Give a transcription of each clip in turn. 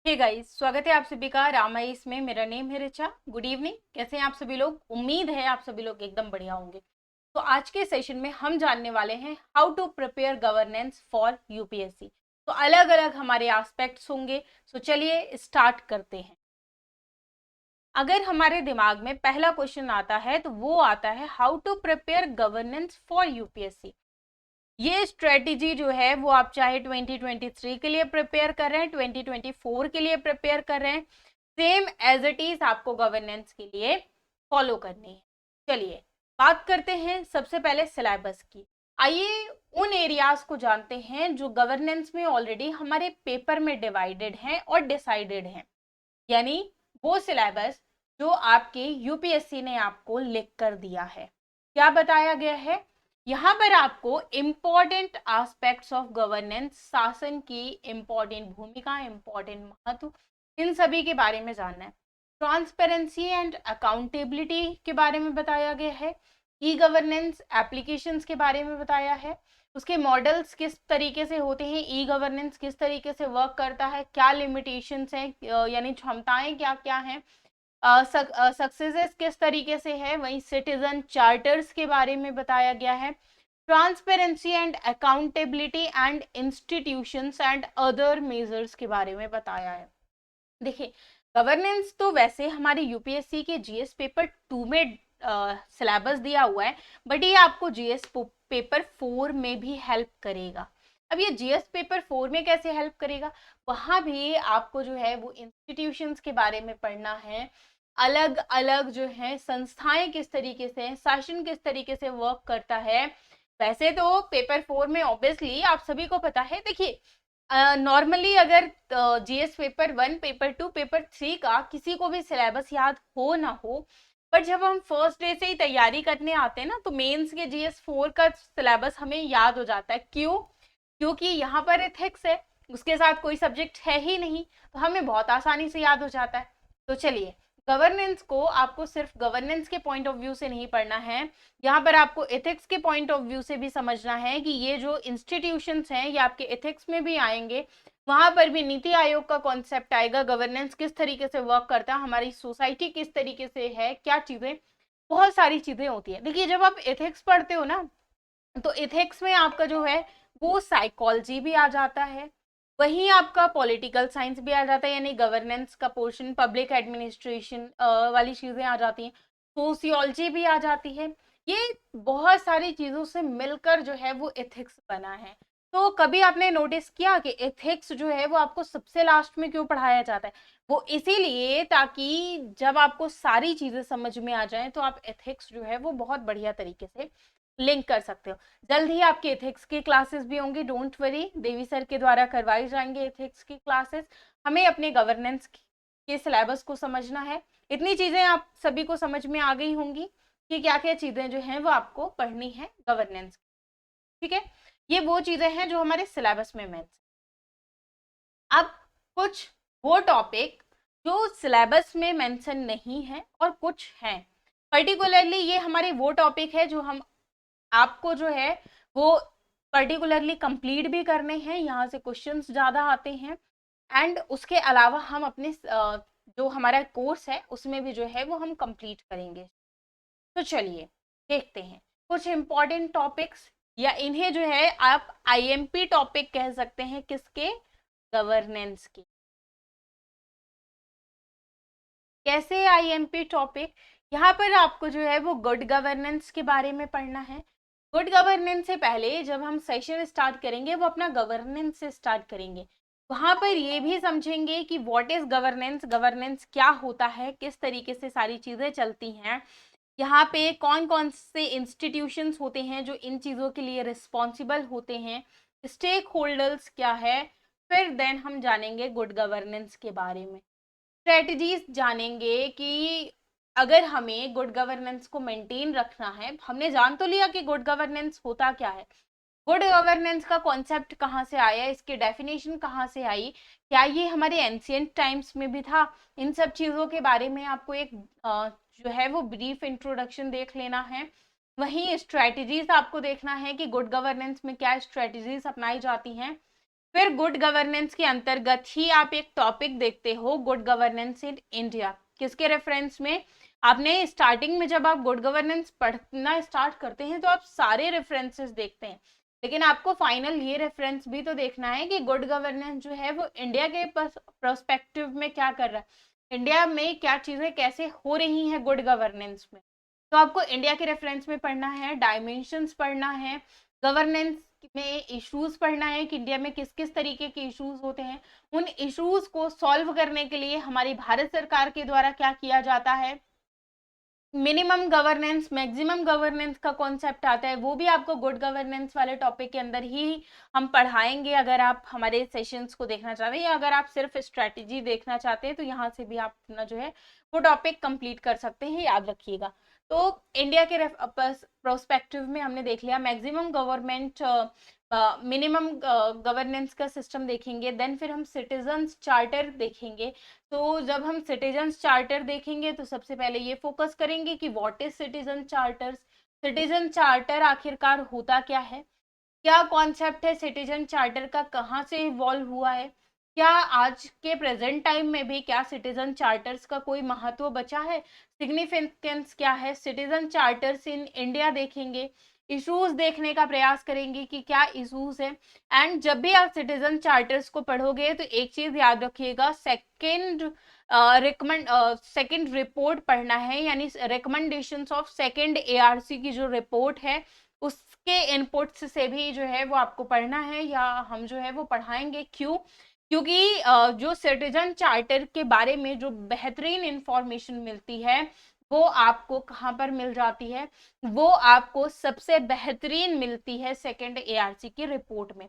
Hey guys, स्वागत है आप सभी का रामाइस में। मेरा नेम है रिचा। Good evening. कैसे हैं आप सभी लोग? उम्मीद है आप सभी लोग एकदम बढ़िया होंगे। तो आज के सेशन में हम जानने वाले हैं how to prepare governance for UPSC. तो अलग अलग हमारे एस्पेक्ट्स होंगे। तो चलिए स्टार्ट करते हैं। अगर हमारे दिमाग में पहला क्वेश्चन आता है तो वो आता है how to prepare governance for UPSC. ये स्ट्रेटेजी जो है वो आप चाहे 2023 के लिए प्रिपेयर कर रहे हैं, 2024 के लिए प्रिपेयर कर रहे हैं, सेम एज इट इज आपको गवर्नेंस के लिए फॉलो करनी है। चलिए बात करते हैं सबसे पहले सिलेबस की। आइए उन एरियाज को जानते हैं जो गवर्नेंस में ऑलरेडी हमारे पेपर में डिवाइडेड हैं और डिसाइडेड हैं, यानी वो सिलेबस जो आपके यूपीएससी ने आपको लिख कर दिया है। क्या बताया गया है यहाँ पर? आपको इंपॉर्टेंट एस्पेक्ट्स ऑफ गवर्नेंस, शासन की इंपॉर्टेंट भूमिका, इंपॉर्टेंट महत्व, इन सभी के बारे में जानना है। ट्रांसपेरेंसी एंड अकाउंटेबिलिटी के बारे में बताया गया है। ई गवर्नेंस एप्लीकेशंस के बारे में बताया है। उसके मॉडल्स किस तरीके से होते हैं, ई गवर्नेंस किस तरीके से वर्क करता है, क्या लिमिटेशंस हैं, यानी क्षमताएं क्या क्या हैं, सक्सेसेस किस तरीके से है। वहीं सिटीजन चार्टर्स के बारे में बताया गया है। Transparency and accountability and institutions and other measures के बारे में बताया है। देखिए, गवर्नेंस तो वैसे हमारे यूपीएससी के जीएस पेपर 2 में सिलेबस दिया हुआ है, बट ये आपको जीएस पेपर 4 में भी हेल्प करेगा। अब ये जीएस पेपर 4 में कैसे हेल्प करेगा? वहां भी आपको जो है वो इंस्टीट्यूशंस के बारे में पढ़ना है। अलग अलग जो है संस्थाएं किस तरीके से, शासन किस तरीके से वर्क करता है। वैसे तो पेपर 4 में ऑब्वियसली आप सभी को पता है। देखिए, नॉर्मली अगर जीएस पेपर 1, पेपर 2, पेपर 3 का किसी को भी सिलेबस याद हो ना हो, पर जब हम फर्स्ट डे से ही तैयारी करने आते हैं ना, तो मेंस के जीएस 4 का सिलेबस हमें याद हो जाता है। क्यों? क्योंकि यहाँ पर एथिक्स है, उसके साथ कोई सब्जेक्ट है ही नहीं, तो हमें बहुत आसानी से याद हो जाता है। तो चलिए, गवर्नेंस को आपको सिर्फ गवर्नेंस के पॉइंट ऑफ व्यू से नहीं पढ़ना है, यहाँ पर आपको एथिक्स के पॉइंट ऑफ व्यू से भी समझना है कि ये जो इंस्टीट्यूशंस हैं ये आपके एथिक्स में भी आएंगे। वहां पर भी नीति आयोग का कॉन्सेप्ट आएगा, गवर्नेंस किस तरीके से वर्क करता है, हमारी सोसाइटी किस तरीके से है, क्या चीजें, बहुत सारी चीजें होती है। देखिए, जब आप एथिक्स पढ़ते हो ना, तो एथिक्स में आपका जो है वो साइकोलॉजी भी आ जाता है, वहीं आपका पॉलिटिकल साइंस भी आ जाता है, यानी गवर्नेंस का पोर्शन, पब्लिक एडमिनिस्ट्रेशन वाली चीजें आ जाती हैं, सोशियोलॉजी भी आ जाती है। ये बहुत सारी चीजों से मिलकर जो है वो एथिक्स बना है। तो कभी आपने नोटिस किया कि एथिक्स जो है वो आपको सबसे लास्ट में क्यों पढ़ाया जाता है? वो इसीलिए ताकि जब आपको सारी चीजें समझ में आ जाएं तो आप एथिक्स जो है वो बहुत बढ़िया तरीके से लिंक कर सकते हो। जल्द ही आपके एथिक्स की क्लासेस भी होंगी, डोंट वरी, देवी सर के द्वारा करवाई जाएंगे एथिक्स की क्लासेस। हमें अपने गवर्नेंस के सिलेबस को समझना है। इतनी चीजें आप सभी को समझ में आ गई होंगी कि क्या क्या चीजें जो हैं वो आपको पढ़नी है गवर्नेंस। ठीक है, ये वो चीजें हैं जो हमारे सिलेबस में मेंशन। अब कुछ वो टॉपिक जो सिलेबस में मेंशन नहीं है और कुछ हैं। पर्टिकुलरली ये हमारे वो टॉपिक है जो हम आपको जो है वो पर्टिकुलरली कंप्लीट भी करने हैं, यहाँ से क्वेश्चंस ज़्यादा आते हैं। एंड उसके अलावा हम अपने जो हमारा कोर्स है उसमें भी जो है वो हम कंप्लीट करेंगे। तो चलिए देखते हैं कुछ इंपॉर्टेंट टॉपिक्स, या इन्हें जो है आप आईएमपी टॉपिक कह सकते हैं। किसके? गवर्नेंस के। कैसे आईएमपी टॉपिक? यहाँ पर आपको जो है वो गुड गवर्नेंस के बारे में पढ़ना है। गुड गवर्नेंस से पहले जब हम सेशन स्टार्ट करेंगे वो अपना गवर्नेंस से स्टार्ट करेंगे। वहां पर ये भी समझेंगे कि व्हाट इज गवर्नेंस, गवर्नेंस क्या होता है, किस तरीके से सारी चीजें चलती हैं, यहाँ पे कौन कौन से इंस्टीट्यूशंस होते हैं जो इन चीज़ों के लिए रिस्पॉन्सिबल होते हैं, स्टेक होल्डर्स क्या है। फिर देन हम जानेंगे गुड गवर्नेंस के बारे में, स्ट्रेटजीज जानेंगे कि अगर हमें गुड गवर्नेंस को मेंटेन रखना है। हमने जान तो लिया कि गुड गवर्नेंस होता क्या है, गुड गवर्नेंस का कॉन्सेप्ट कहाँ से आया, इसकी डेफिनेशन कहाँ से आई, क्या ये हमारे एंशियंट टाइम्स में भी था। इन सब चीज़ों के बारे में आपको एक जो है वो ब्रीफ इंट्रोडक्शन देख लेना है। वहीं स्ट्रेटजीज आपको देखना है कि गुड गवर्नेंस में क्या स्ट्रेटजीज अपनाई जाती हैं। फिर गुड गवर्नेंस के अंतर्गत ही आप एक टॉपिक देखते हो, गुड गवर्नेंस इन इंडिया। किसके रेफरेंस में? आपने स्टार्टिंग में जब आप गुड गवर्नेंस पढ़ना स्टार्ट करते हैं तो आप सारे रेफरेंसेस देखते हैं, लेकिन आपको फाइनल ये रेफरेंस भी तो देखना है कि गुड गवर्नेंस जो है वो इंडिया के प्रोस्पेक्टिव में क्या कर रहा है, इंडिया में क्या चीजें कैसे हो रही हैं गुड गवर्नेंस में। तो आपको इंडिया के रेफरेंस में पढ़ना है, डायमेंशंस पढ़ना है, गवर्नेंस में इश्यूज पढ़ना है कि इंडिया में किस किस तरीके के इश्यूज होते हैं, उन इश्यूज को सॉल्व करने के लिए हमारी भारत सरकार के द्वारा क्या किया जाता है, मिनिमम गवर्नेंस मैक्सिमम गवर्नेंस का कॉन्सेप्ट आता है, वो भी आपको गुड गवर्नेंस वाले टॉपिक के अंदर ही हम पढ़ाएंगे। अगर आप हमारे सेशंस को देखना चाहते हैं या अगर आप सिर्फ स्ट्रेटेजी देखना चाहते हैं तो यहाँ से भी आप अपना जो है वो टॉपिक कंप्लीट कर सकते हैं, याद रखिएगा। तो इंडिया के प्रोस्पेक्टिव में हमने देख लिया मैक्सिमम गवर्नमेंट, मिनिमम गवर्नेंस का सिस्टम देखेंगे, देन फिर हम सिटीजन्स चार्टर देखेंगे। तो जब हम सिटीजन्स चार्टर देखेंगे तो सबसे पहले ये फोकस करेंगे कि what is citizen charters, citizen charter आखिरकार होता क्या है, क्या कॉन्सेप्ट है सिटीजन चार्टर का, कहाँ से इवॉल्व हुआ है, क्या आज के प्रेजेंट टाइम में भी क्या सिटीजन चार्टर्स का कोई महत्व बचा है, सिग्निफिकेंस क्या है, सिटीजन चार्टर्स इन इंडिया देखेंगे, इश्यूज देखने का प्रयास करेंगे कि क्या इश्यूज है। एंड जब भी आप सिटीजन चार्टर्स को पढ़ोगे तो एक चीज याद रखिएगा, सेकंड रिपोर्ट पढ़ना है, यानी रिकमेंडेशंस ऑफ सेकंड एआरसी की जो रिपोर्ट है उसके इनपुट्स से भी जो है वो आपको पढ़ना है, या हम जो है वो पढ़ाएंगे। क्यों? क्योंकि जो सिटीजन चार्टर के बारे में जो बेहतरीन इंफॉर्मेशन मिलती है वो आपको कहाँ पर मिल जाती है, वो आपको सबसे बेहतरीन मिलती है सेकंड एआरसी की रिपोर्ट में।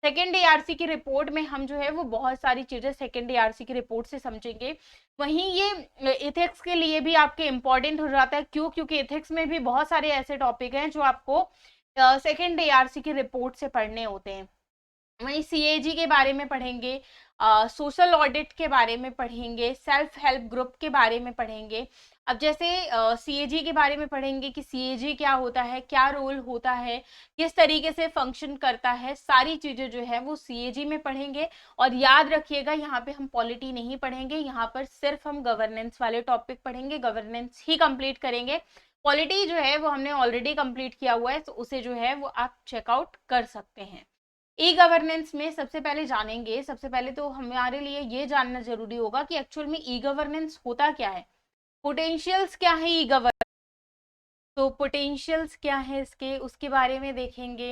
सेकेंड एआरसी की रिपोर्ट में हम जो है वो बहुत सारी चीजें सेकेंड एआरसी की रिपोर्ट से समझेंगे। वहीं ये इथिक्स के लिए भी आपके इम्पोर्टेंट हो जाता है। क्यों? क्योंकि इथिक्स में भी बहुत सारे ऐसे टॉपिक हैं जो आपको सेकेंड एआरसी की रिपोर्ट से पढ़ने होते हैं। वहीं सीएजी के बारे में पढ़ेंगे, सोशल ऑडिट के बारे में पढ़ेंगे, सेल्फ हेल्प ग्रुप के बारे में पढ़ेंगे। अब जैसे सीएजी के बारे में पढ़ेंगे कि सीएजी क्या होता है, क्या रोल होता है, किस तरीके से फंक्शन करता है, सारी चीजें जो है वो सीएजी में पढ़ेंगे। और याद रखिएगा यहाँ पे हम पॉलिटी नहीं पढ़ेंगे, यहाँ पर सिर्फ हम गवर्नेंस वाले टॉपिक पढ़ेंगे, गवर्नेंस ही कंप्लीट करेंगे। पॉलिटी जो है वो हमने ऑलरेडी कंप्लीट किया हुआ है, तो उसे जो है वो आप चेकआउट कर सकते हैं। ई गवर्नेंस में सबसे पहले जानेंगे, सबसे पहले तो हमारे लिए ये जानना जरूरी होगा कि एक्चुअल में ई गवर्नेंस होता क्या है, पोटेंशियल्स क्या है ई गवर्नेंस, तो पोटेंशियल्स क्या है इसके, उसके बारे में देखेंगे।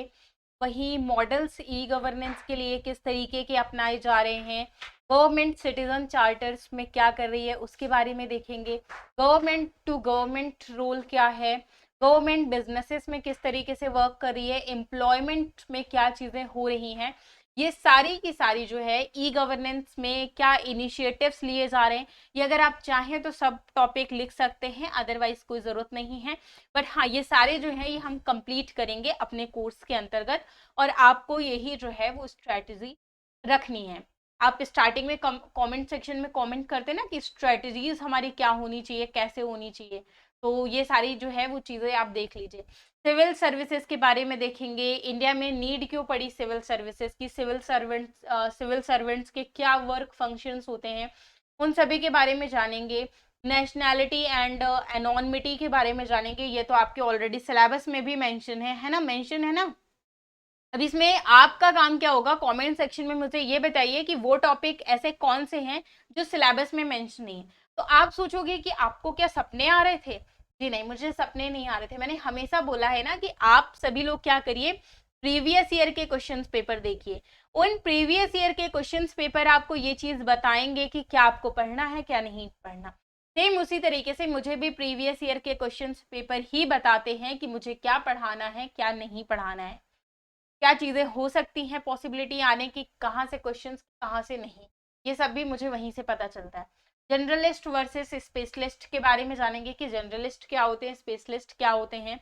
वही मॉडल्स ई गवर्नेंस के लिए किस तरीके के अपनाए जा रहे हैं, गवर्नमेंट सिटीजन चार्टर्स में क्या कर रही है उसके बारे में देखेंगे। गवर्नमेंट टू गवर्नमेंट रोल क्या है, गवर्नमेंट बिजनेसेस में किस तरीके से वर्क कर रही है, एम्प्लॉयमेंट में क्या चीजें हो रही हैं, ये सारी की सारी जो है ई गवर्नेंस में क्या इनिशिएटिव्स लिए जा रहे हैं। ये अगर आप चाहें तो सब टॉपिक लिख सकते हैं, अदरवाइज कोई ज़रूरत नहीं है। बट हाँ, ये सारे जो है ये हम कंप्लीट करेंगे अपने कोर्स के अंतर्गत, और आपको यही जो है वो स्ट्रैटेजी रखनी है। आप स्टार्टिंग में कमेंट सेक्शन में कमेंट करते ना कि स्ट्रैटेजीज हमारी क्या होनी चाहिए, कैसे होनी चाहिए, तो ये सारी जो है वो चीज़ें आप देख लीजिए। सिविल सर्विसेज के बारे में देखेंगे, इंडिया में नीड क्यों पड़ी सिविल सर्विसेज की, सिविल सर्वेंट्स के क्या वर्क फंक्शंस होते हैं, उन सभी के बारे में जानेंगे। नेशनैलिटी एंड एनोनिमिटी के बारे में जानेंगे, ये तो आपके ऑलरेडी सिलेबस में भी मेंशन है ना, मेंशन है ना। अब इसमें आपका काम क्या होगा, कमेंट सेक्शन में मुझे ये बताइए कि वो टॉपिक ऐसे कौन से हैं जो सिलेबस में मेंशन नहीं है। तो आप सोचोगे कि आपको क्या सपने आ रहे थे, जी नहीं, मुझे सपने नहीं आ रहे थे। मैंने हमेशा बोला है ना कि आप सभी लोग क्या करिए, प्रीवियस ईयर के क्वेश्चन पेपर देखिए। उन प्रीवियस ईयर के क्वेश्चन पेपर आपको ये चीज बताएंगे कि क्या आपको पढ़ना है क्या नहीं पढ़ना। सेम उसी तरीके से मुझे भी प्रीवियस ईयर के क्वेश्चन पेपर ही बताते हैं कि मुझे क्या पढ़ाना है क्या नहीं पढ़ाना है, क्या चीजें हो सकती हैं पॉसिबिलिटी आने की, कहाँ से क्वेश्चंस कहाँ से नहीं, ये सब भी मुझे वहीं से पता चलता है। जनरलिस्ट वर्सेस स्पेशलिस्ट के बारे में जानेंगे कि जनरलिस्ट क्या होते हैं, स्पेशलिस्ट क्या होते हैं।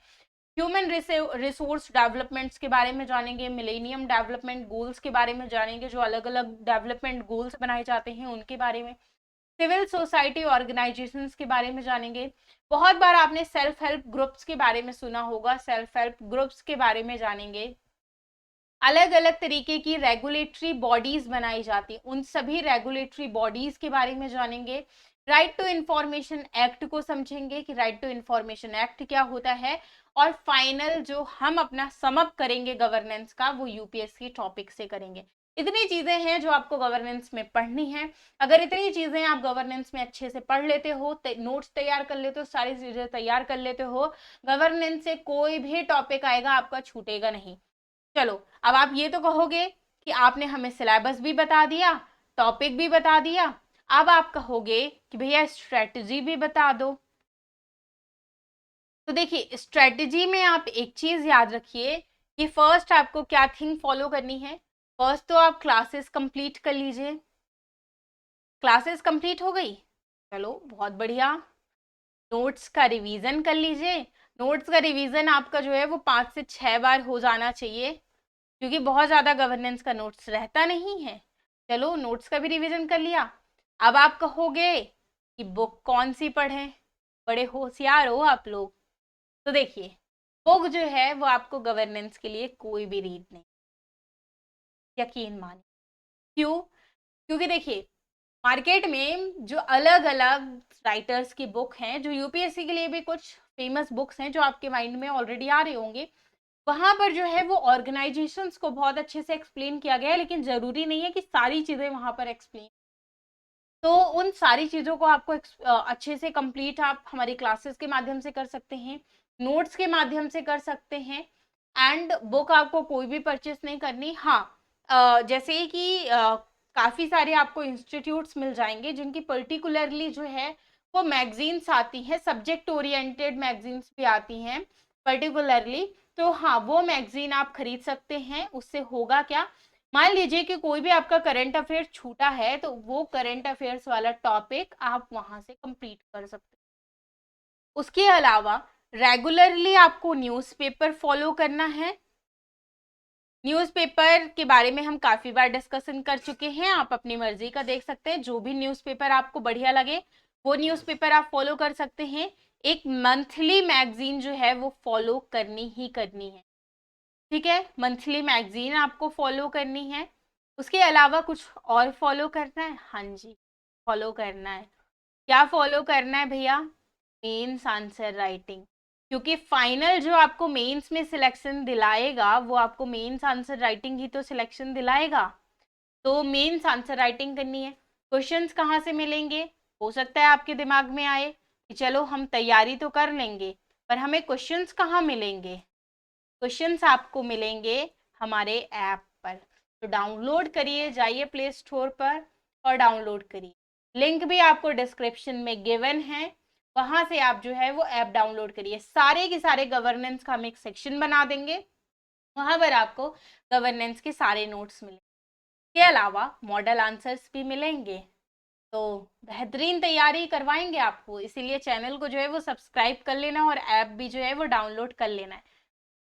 ह्यूमन रिसोर्स डेवलपमेंट्स के बारे में जानेंगे, मिलेनियम डेवलपमेंट गोल्स के बारे में जानेंगे, जो अलग अलग डेवलपमेंट गोल्स बनाए जाते हैं उनके बारे में। सिविल सोसाइटी ऑर्गेनाइजेशंस के बारे में जानेंगे। बहुत बार आपने सेल्फ हेल्प ग्रुप्स के बारे में सुना होगा, सेल्फ हेल्प ग्रुप्स के बारे में जानेंगे। अलग अलग तरीके की रेगुलेटरी बॉडीज बनाई जाती, उन सभी रेगुलेटरी बॉडीज के बारे में जानेंगे। राइट टू इंफॉर्मेशन एक्ट को समझेंगे कि राइट टू इंफॉर्मेशन एक्ट क्या होता है। और फाइनल जो हम अपना समअप करेंगे गवर्नेंस का, वो यूपीएससी टॉपिक से करेंगे। इतनी चीजें हैं जो आपको गवर्नेंस में पढ़नी है। अगर इतनी चीजें आप गवर्नेंस में अच्छे से पढ़ लेते हो, नोट्स तैयार कर लेते हो, सारी चीजें तैयार कर लेते हो, गवर्नेंस से कोई भी टॉपिक आएगा आपका छूटेगा नहीं। चलो, अब आप ये तो कहोगे कि आपने हमें सिलेबस भी बता दिया, टॉपिक भी बता दिया, अब आप कहोगे कि भैया स्ट्रेटजी भी बता दो। तो देखिए, स्ट्रेटजी में आप एक चीज याद रखिए कि फर्स्ट आपको क्या थिंग फॉलो करनी है। फर्स्ट तो आप क्लासेस कंप्लीट कर लीजिए। क्लासेस कंप्लीट हो गई, चलो बहुत बढ़िया। नोट्स का रिवीजन कर लीजिए। नोट्स का रिवीजन आपका जो है वो 5 से 6 बार हो जाना चाहिए, क्योंकि बहुत ज़्यादा गवर्नेंस का नोट्स रहता नहीं है। चलो, नोट्स का भी रिवीजन कर लिया। अब आप कहोगे कि बुक कौन सी पढ़ें, बड़े होशियार हो आप लोग। तो देखिए, बुक जो है वो आपको गवर्नेंस के लिए कोई भी रीड नहीं, यकीन मानिए। क्यों? क्योंकि देखिए, मार्केट में जो अलग अलग राइटर्स की बुक हैं, जो यूपीएससी के लिए भी कुछ फेमस बुक्स हैं जो आपके माइंड में ऑलरेडी आ रहे होंगे, वहां पर जो है वो ऑर्गेनाइजेशंस को बहुत अच्छे से एक्सप्लेन किया गया है, लेकिन जरूरी नहीं है कि सारी चीजें वहां पर एक्सप्लेन। तो उन सारी चीजों को आपको अच्छे से कंप्लीट आप हमारी क्लासेस के माध्यम से कर सकते हैं, नोट्स के माध्यम से कर सकते हैं। एंड बुक आपको कोई भी परचेस नहीं करनी। हाँ, जैसे कि काफी सारे आपको इंस्टीट्यूट्स मिल जाएंगे जिनकी पर्टिकुलरली जो है वो मैगजीन्स आती हैं, सब्जेक्ट ओरिएंटेड मैगजीन्स भी आती हैं पर्टिकुलरली। तो हाँ, वो मैगजीन आप खरीद सकते हैं। उससे होगा क्या, मान लीजिए कि कोई भी आपका करंट अफेयर छूटा है, तो वो करंट अफेयर्स वाला टॉपिक आप वहां से कंप्लीट कर सकते हैं। उसके अलावा रेगुलरली आपको न्यूज़पेपर फॉलो करना है। न्यूज़पेपर के बारे में हम काफी बार डिस्कशन कर चुके हैं, आप अपनी मर्जी का देख सकते हैं। जो भी न्यूज़पेपर आपको बढ़िया लगे वो न्यूज़पेपर आप फॉलो कर सकते हैं। एक मंथली मैगजीन जो है वो फॉलो करनी ही करनी है, ठीक है? मंथली मैगजीन आपको फॉलो करनी है। उसके अलावा कुछ और फॉलो करना है? हाँ जी, फॉलो करना है। क्या फॉलो करना है भैया? Mains answer writing. क्योंकि फाइनल जो आपको मेंस में सिलेक्शन दिलाएगा वो आपको मेंस आंसर राइटिंग ही तो सिलेक्शन दिलाएगा। तो मेंस आंसर राइटिंग करनी है। क्वेश्चंस कहाँ से मिलेंगे? हो सकता है आपके दिमाग में आए कि चलो हम तैयारी तो कर लेंगे, पर हमें क्वेश्चंस कहाँ मिलेंगे? क्वेश्चंस आपको मिलेंगे हमारे ऐप पर। तो डाउनलोड करिए, जाइए प्ले स्टोर पर और डाउनलोड करिए। लिंक भी आपको डिस्क्रिप्शन में गिवन है, वहां से आप जो है वो ऐप डाउनलोड करिए। सारे के सारे गवर्नेंस का हम एक सेक्शन बना देंगे, वहां पर आपको गवर्नेंस के सारे नोट्स मिलेंगे। के अलावा मॉडल आंसर्स भी मिलेंगे। तो बेहतरीन तैयारी करवाएंगे आपको, इसीलिए चैनल को जो है वो सब्सक्राइब कर लेना और ऐप भी जो है वो डाउनलोड कर लेना है।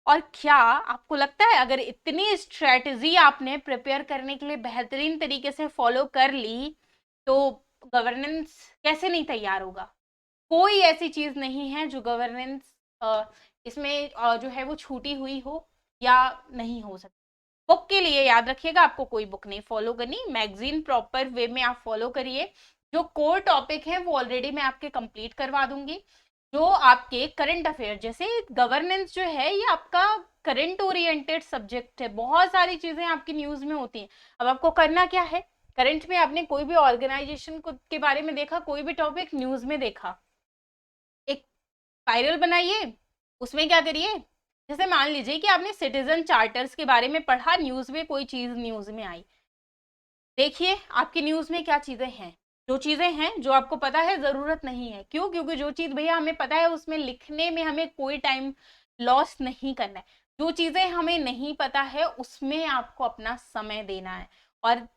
और क्या आपको लगता है अगर इतनी स्ट्रेटजी आपने प्रिपेयर करने के लिए बेहतरीन तरीके से फॉलो कर ली, तो गवर्नेंस कैसे नहीं तैयार होगा? कोई ऐसी चीज नहीं है जो गवर्नेंस इसमें जो है वो छूटी हुई हो या नहीं हो सकती। बुक के लिए याद रखिएगा, आपको कोई बुक नहीं फॉलो करनी, मैगजीन प्रॉपर वे में आप फॉलो करिए। जो कोर टॉपिक है वो ऑलरेडी मैं आपके कंप्लीट करवा दूंगी। जो आपके करंट अफेयर, जैसे गवर्नेंस जो है ये आपका करंट ओरिएंटेड सब्जेक्ट है, बहुत सारी चीजें आपकी न्यूज में होती हैं। अब आपको करना क्या है, करंट में आपने कोई भी ऑर्गेनाइजेशन के बारे में देखा, कोई भी टॉपिक न्यूज में देखा, एक स्पाइरल बनाइए, उसमें क्या करिए, जैसे मान लीजिए कि आपने सिटीजन चार्टर्स के बारे में पढ़ा, न्यूज में कोई चीज न्यूज में आई, देखिए आपकी न्यूज में क्या चीजें हैं। जो चीजें हैं जो आपको पता है जरूरत नहीं है, क्यों? क्योंकि जो चीज भैया हमें पता है उसमें लिखने में हमें कोई टाइम लॉस नहीं करना है। जो चीजें हमें नहीं पता है उसमें आपको अपना समय देना है। और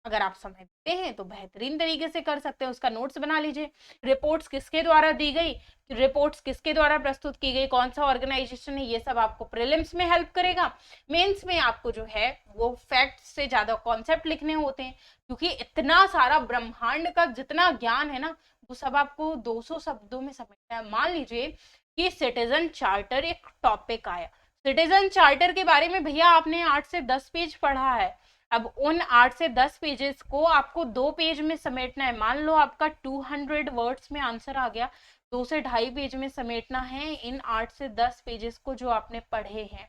अगर आप समय देते हैं तो बेहतरीन तरीके से कर सकते हैं। उसका नोट्स बना लीजिए। रिपोर्ट्स किसके द्वारा दी गई, रिपोर्ट्स किसके द्वारा प्रस्तुत की गई, कौन सा ऑर्गेनाइजेशन है, ये सब आपको प्रीलिम्स में हेल्प करेगा। मेंस में आपको जो है वो फैक्ट से ज्यादा कॉन्सेप्ट लिखने होते हैं, क्योंकि इतना सारा ब्रह्मांड का जितना ज्ञान है ना, वो सब आपको 200 शब्दों में समेटना है। मान लीजिए कि सिटीजन चार्टर एक टॉपिक आया, सिटीजन चार्टर के बारे में भैया आपने 8 से 10 पेज पढ़ा है। अब उन 8 से 10 पेजेस को आपको 2 पेज में समेटना है। मान लो आपका 200 वर्ड्स में आंसर आ गया, 2 से 2.5 पेज में समेटना है इन 8 से 10 पेजेस को जो आपने पढ़े हैं।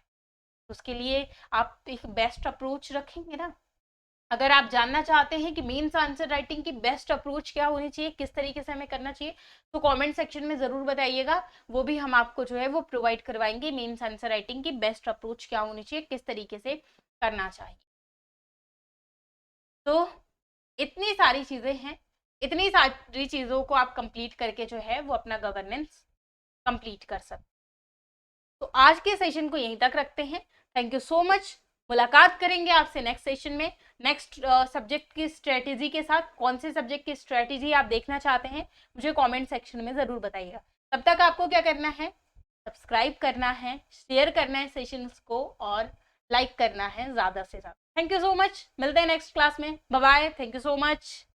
उसके लिए आप एक बेस्ट अप्रोच रखेंगे ना। अगर आप जानना चाहते हैं कि मेंस आंसर राइटिंग की बेस्ट अप्रोच क्या होनी चाहिए, किस तरीके से हमें करना चाहिए, तो कमेंट सेक्शन में जरूर बताइएगा। वो भी हम आपको जो है वो प्रोवाइड करवाएंगे। मेंस आंसर राइटिंग की बेस्ट अप्रोच क्या होनी चाहिए, किस तरीके से करना चाहिए। तो इतनी सारी चीजें हैं, इतनी सारी चीजों को आप कंप्लीट करके जो है वो अपना गवर्नेंस कंप्लीट कर सकते। तो आज के सेशन को यहीं तक रखते हैं। Thank you so much. मुलाकात करेंगे आपसे नेक्स्ट सेशन में, नेक्स्ट सब्जेक्ट की स्ट्रेटेजी के साथ। कौन से सब्जेक्ट की स्ट्रेटेजी आप देखना चाहते हैं मुझे कमेंट सेक्शन में ज़रूर बताइएगा। तब तक आपको क्या करना है, सब्सक्राइब करना है, शेयर करना है सेशंस को, और लाइक करना है ज़्यादा से ज़्यादा। Thank you so much. मिलते हैं नेक्स्ट क्लास में। Bye bye. Thank you so much.